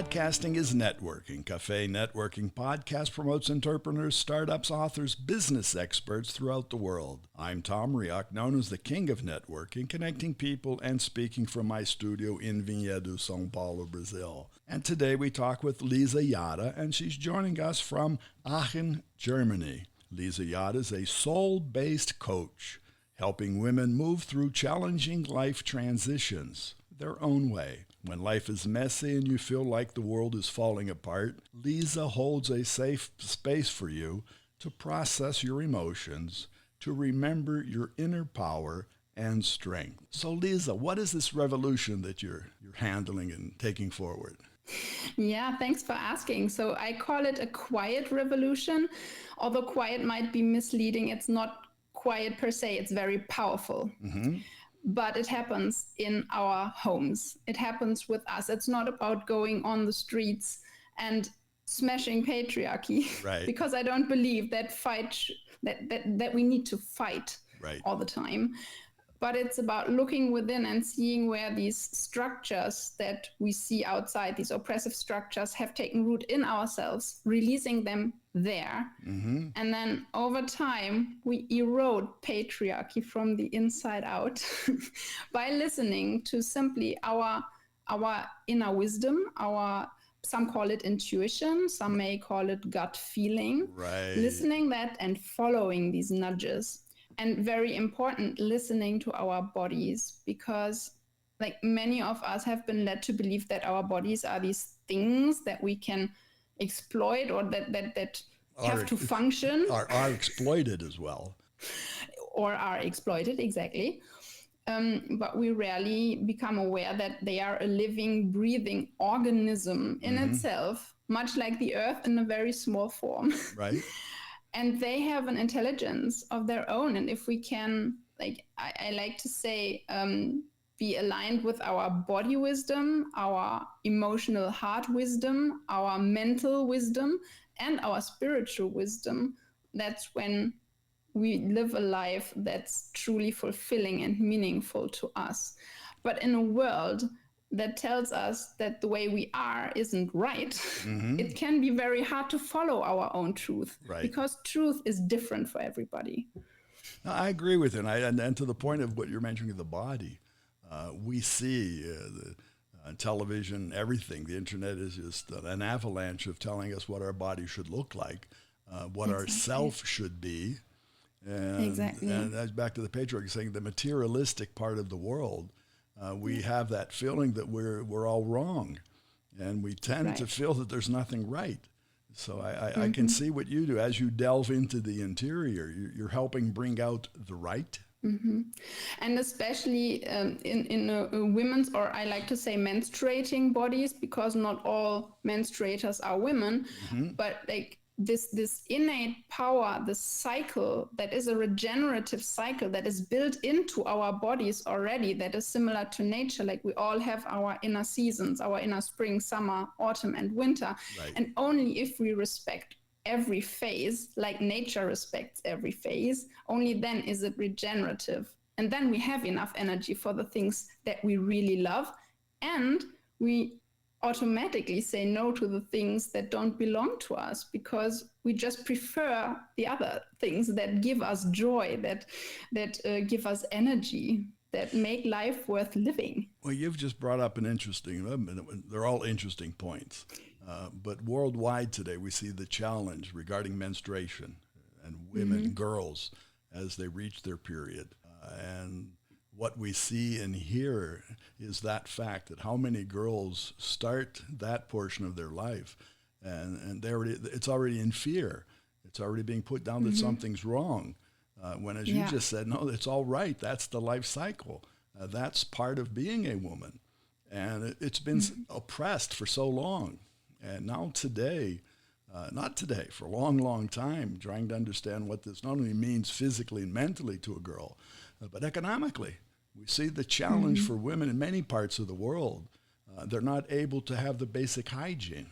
Podcasting is networking. Café and Networking Podcast promotes entrepreneurs, startups, authors, business experts throughout the world. I'm Tom Reaoch, known as the King of Networking, connecting people and speaking from my studio in Vinhedo, São Paulo, Brazil. And today we talk with Lisa Jara, and she's joining us from Aachen, Germany. Lisa Jara is a soul-based coach, helping women move through challenging life transitions their own way. When life is messy and you feel like the world is falling apart, Lisa holds a safe space for you to process your emotions, to remember your inner power and strength. So Lisa, what is this revolution that you're handling and taking forward? Yeah, thanks for asking. So I call it a quiet revolution. Although quiet might be misleading, it's not quiet per se, it's very powerful. Mm-hmm. But it happens in our homes. It happens with us. It's not about going on the streets and smashing patriarchy, right? Because I don't believe that that we need to fight all the time. But it's about looking within and seeing where these structures that we see outside, these oppressive structures, have taken root in ourselves, releasing them there. Mm-hmm. And then over time, we erode patriarchy from the inside out by listening to simply our inner wisdom, some call it intuition, some may call it gut feeling, listening that and following these nudges. And very important, listening to our bodies, because like many of us have been led to believe that our bodies are these things that we can exploit or that have to function. Are exploited as well. Or are exploited, exactly. But we rarely become aware that they are a living, breathing organism in itself, much like the earth in a very small form. Right. And they have an intelligence of their own. And if we can, like I like to say, be aligned with our body wisdom, our emotional heart wisdom, our mental wisdom, and our spiritual wisdom, that's when we live a life that's truly fulfilling and meaningful to us. But in a world that tells us that the way we are isn't right, it can be very hard to follow our own truth, because truth is different for everybody. I agree with you. And to the point of what you're mentioning, the body, we see the television, everything. The internet is just an avalanche of telling us what our body should look like, what our self should be. And that's back to the patriarchy, saying the materialistic part of the world. We have that feeling that we're all wrong, and we tend to feel that there's nothing right. So I can see what you do as you delve into the interior. You're helping bring out the right. Mm-hmm. And especially in women's, or I like to say menstruating bodies, because not all menstruators are women, but like this innate power, this cycle that is a regenerative cycle that is built into our bodies already, that is similar to nature. Like we all have our inner seasons, our inner spring, summer, autumn, and winter. And only if we respect every phase, like nature respects every phase, only then is it regenerative. And then we have enough energy for the things that we really love. And we automatically say no to the things that don't belong to us, because we just prefer the other things that give us joy, that give us energy, that make life worth living. Well, you've just brought up an interesting, they're all interesting points, but worldwide today we see the challenge regarding menstruation and women, girls, as they reach their period. And what we see and hear is that fact that how many girls start that portion of their life and it's already in fear. It's already being put down that something's wrong. When, as you just said, no, it's all right. That's the life cycle. That's part of being a woman. And it's been oppressed for so long. And now today, not today, for a long, long time, trying to understand what this not only means physically and mentally to a girl, but economically. We see the challenge for women in many parts of the world. They're not able to have the basic hygiene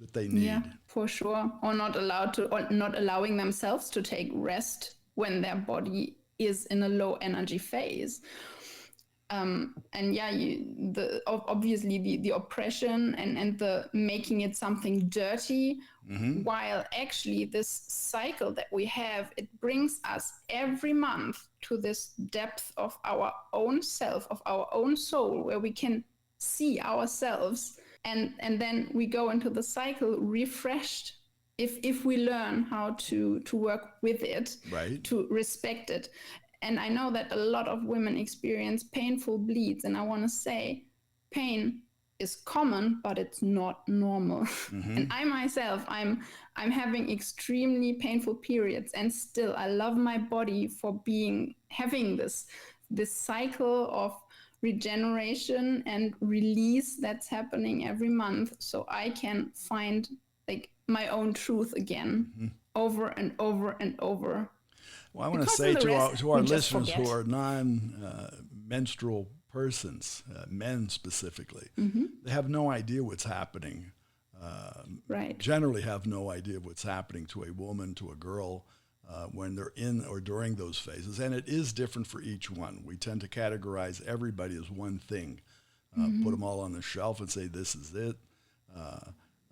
that they need. Yeah, for sure. Or not allowing themselves to take rest when their body is in a low energy phase. And yeah, obviously the oppression and the making it something dirty, while actually this cycle that we have, it brings us every month to this depth of our own self, of our own soul, where we can see ourselves, and then we go into the cycle refreshed if we learn how to work with it, Right. to respect it. And I know that a lot of women experience painful bleeds. And I want to say pain is common, but it's not normal. And I myself, I'm having extremely painful periods. And still, I love my body for having this cycle of regeneration and release that's happening every month. So I can find like my own truth again over and over and over. Well, I want to say to our listeners who are non-menstrual persons, men specifically, they have no idea what's happening. Right. Generally have no idea what's happening to a woman, to a girl, when they're in or during those phases. And it is different for each one. We tend to categorize everybody as one thing, put them all on the shelf and say, this is it.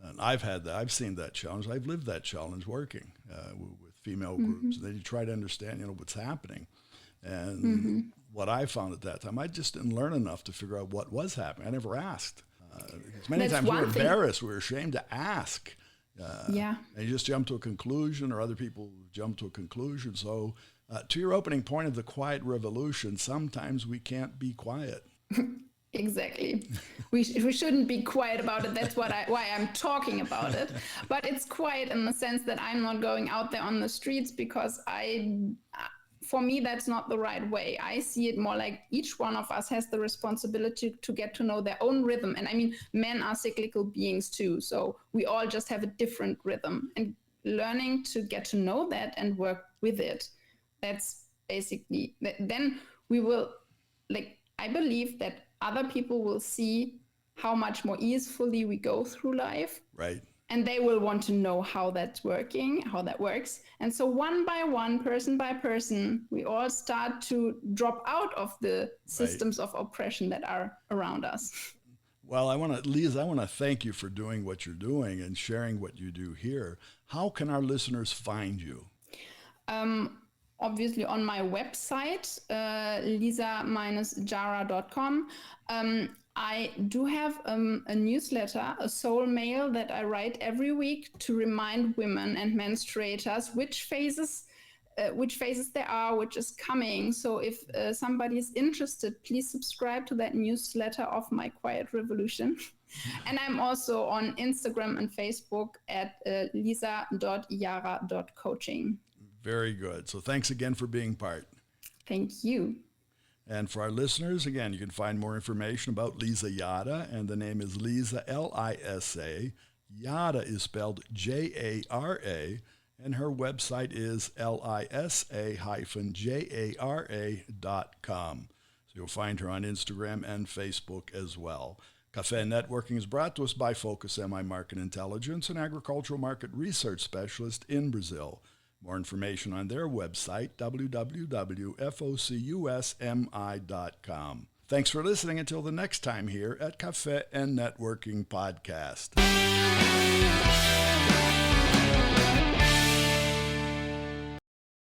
And I've seen that challenge. I've lived that challenge working with female groups. And then you try to understand, what's happening. And what I found at that time, I just didn't learn enough to figure out what was happening. I never asked. Many times we were embarrassed. We were ashamed to ask. And you just jump to a conclusion, or other people jump to a conclusion. So to your opening point of the quiet revolution, sometimes we can't be quiet. Exactly. We shouldn't be quiet about it. That's why I'm talking about it. But it's quiet in the sense that I'm not going out there on the streets, because for me, that's not the right way. I see it more like each one of us has the responsibility to get to know their own rhythm. And I mean, men are cyclical beings too. So we all just have a different rhythm, and learning to get to know that and work with it. That's basically, then we will, I believe that other people will see how much more easily we go through life. Right. And they will want to know how that's working, how that works. And so one by one, person by person, we all start to drop out of the systems of oppression that are around us. Well, Lisa, I want to thank you for doing what you're doing and sharing what you do here. How can our listeners find you? Obviously on my website, lisa-jara.com. I do have a newsletter, a soul mail that I write every week to remind women and menstruators which phases there are, which is coming. So if somebody is interested, please subscribe to that newsletter of my quiet revolution. And I'm also on Instagram and Facebook at lisa.jara.coaching. Very good. So thanks again for being part. Thank you. And for our listeners, again, you can find more information about Lisa Jara, and the name is Lisa, Lisa. Jara is spelled Jara, and her website is lisa-jara.com. So you'll find her on Instagram and Facebook as well. Café and Networking is brought to us by Focus MI Market Intelligence, an agricultural market research specialist in Brazil. More information on their website, www.focusmi.com. Thanks for listening until the next time here at Café and Networking Podcast.